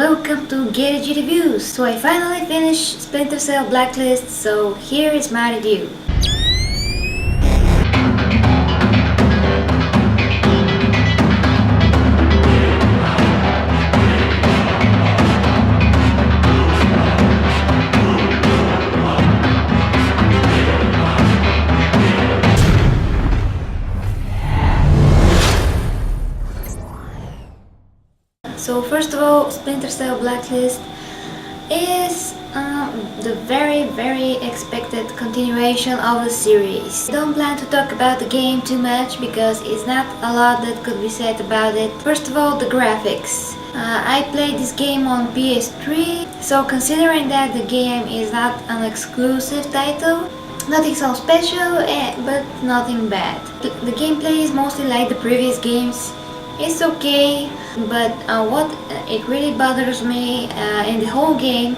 welcome to Geri G reviews. So I finally finished Splinter Cell Blacklist, so here is my review. So first of all, Splinter Cell Blacklist is the very expected continuation of the series. I don't plan to talk about the game too much because it's not a lot that could be said about it. First of all, the graphics. I played this game on PS3, so considering that the game is not an exclusive title, nothing so special, but nothing bad. The gameplay is mostly like the previous games. It's okay, but what it really bothers me in the whole game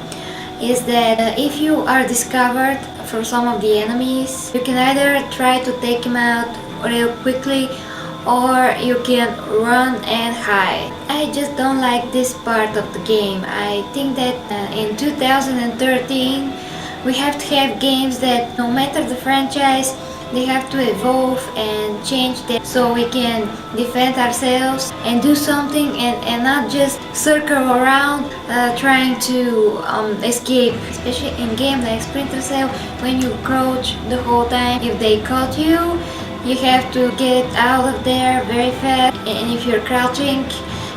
is that if you are discovered for some of the enemies, you can either try to take them out real quickly or you can run and hide. I just don't like this part of the game. I think that in 2013 we have to have games that no matter the franchise, they have to evolve and change them so we can defend ourselves and do something and not just circle around trying to escape. Especially in games like Splinter Cell, when you crouch the whole time, if they caught you, you have to get out of there very fast, and if you're crouching,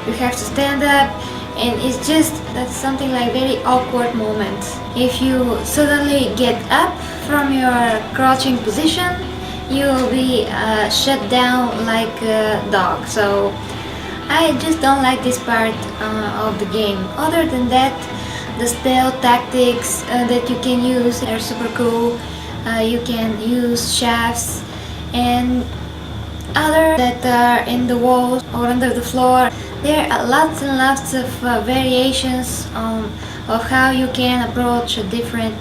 you have to stand up, and it's just that's something like very awkward moments. If you suddenly get up from your crouching position, you will be shut down like a dog. So I just don't like this part of the game. Other than that, the stealth tactics that you can use are super cool. You can use shafts and other that are in the walls or under the floor. There are lots and lots of variations of how you can approach different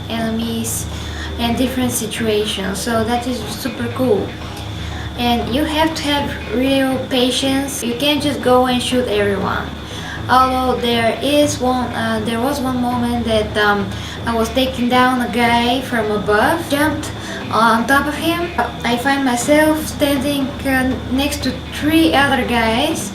enemies and different situations, so that is super cool. And you have to have real patience. You can't just go and shoot everyone. Although there was one moment that I was taking down a guy from above, jumped on top of him. I find myself standing next to three other guys,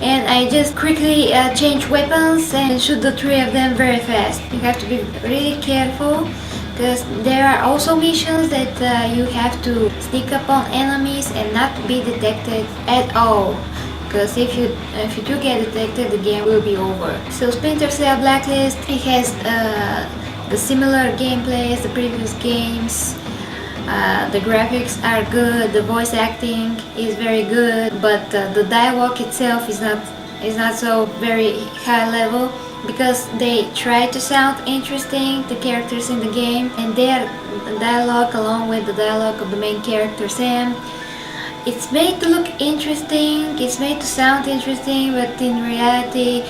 and I just quickly change weapons and shoot the three of them very fast. You have to be really careful because there are also missions that you have to sneak up on enemies and not be detected at all. Because if you do get detected, the game will be over. So Splinter Cell Blacklist, it has the similar gameplay as the previous games. The graphics are good, the voice acting is very good, but the dialogue itself is not so very high level, because they try to sound interesting, the characters in the game, and their dialogue along with the dialogue of the main character Sam, it's made to look interesting, it's made to sound interesting, but in reality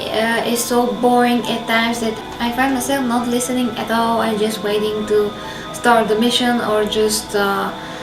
it's so boring at times that I find myself not listening at all. I'm just waiting to start the mission or just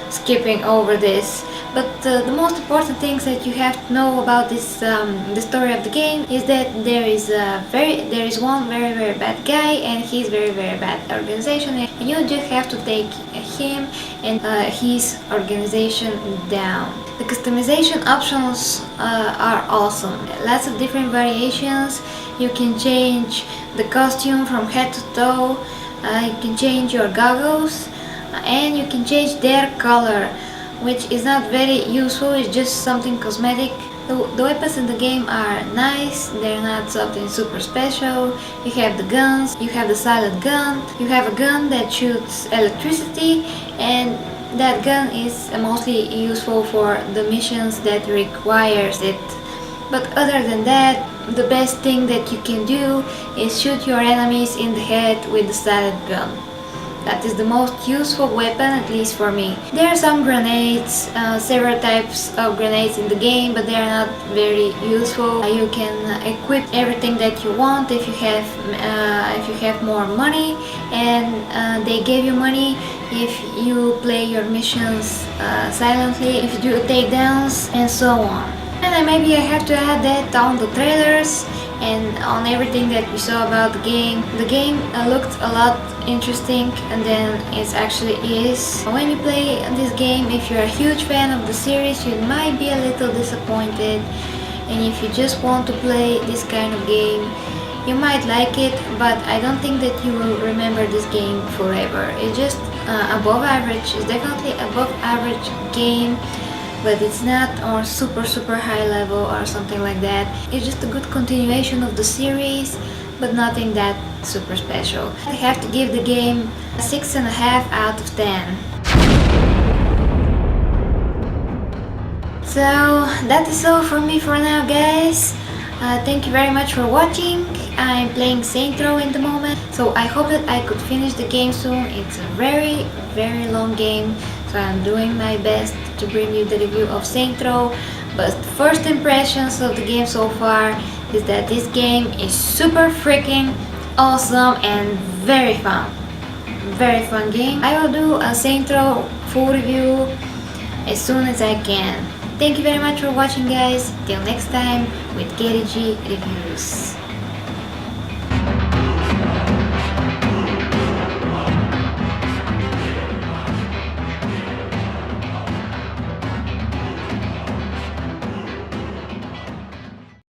skipping over this. But the most important things that you have to know about this the story of the game is that there is one very bad guy, and he's very bad organization, and you just have to take him and his organization down. The customization options are awesome. Lots of different variations. You can change the costume from head to toe. You can change your goggles, and you can change their color, which is not very useful. It's just something cosmetic. The weapons in the game are nice, they're not something super special. You have the guns, you have the silent gun, you have a gun that shoots electricity, and that gun is mostly useful for the missions that requires it. But other than that, the best thing that you can do is shoot your enemies in the head with the silent gun. That is the most useful weapon, at least for me. There are some grenades, several types of grenades in the game, but they are not very useful. You can equip everything that you want if you have more money, and they give you money if you play your missions silently, if you do takedowns, and so on. And maybe I have to add that on the trailers and on everything that we saw about the game. The game looked a lot interesting than it actually is. When you play this game, if you're a huge fan of the series, you might be a little disappointed, and if you just want to play this kind of game, you might like it, but I don't think that you will remember this game forever. It's just above average. It's definitely above average game, but it's not on super high level or something like that. It's just a good continuation of the series, but nothing that super special. I have to give the game a 6.5 out of 10. So that is all from me for now, guys. Thank you very much for watching. I'm playing Saints Row in the moment, so I hope that I could finish the game soon. It's a very long game, so I'm doing my best to bring you the review of Saints Row. But first impressions of the game so far is that this game is super freaking awesome and very fun. Very fun game. I will do a Saints Row full review as soon as I can. Thank you very much for watching, guys. Till next time with Geri G reviews.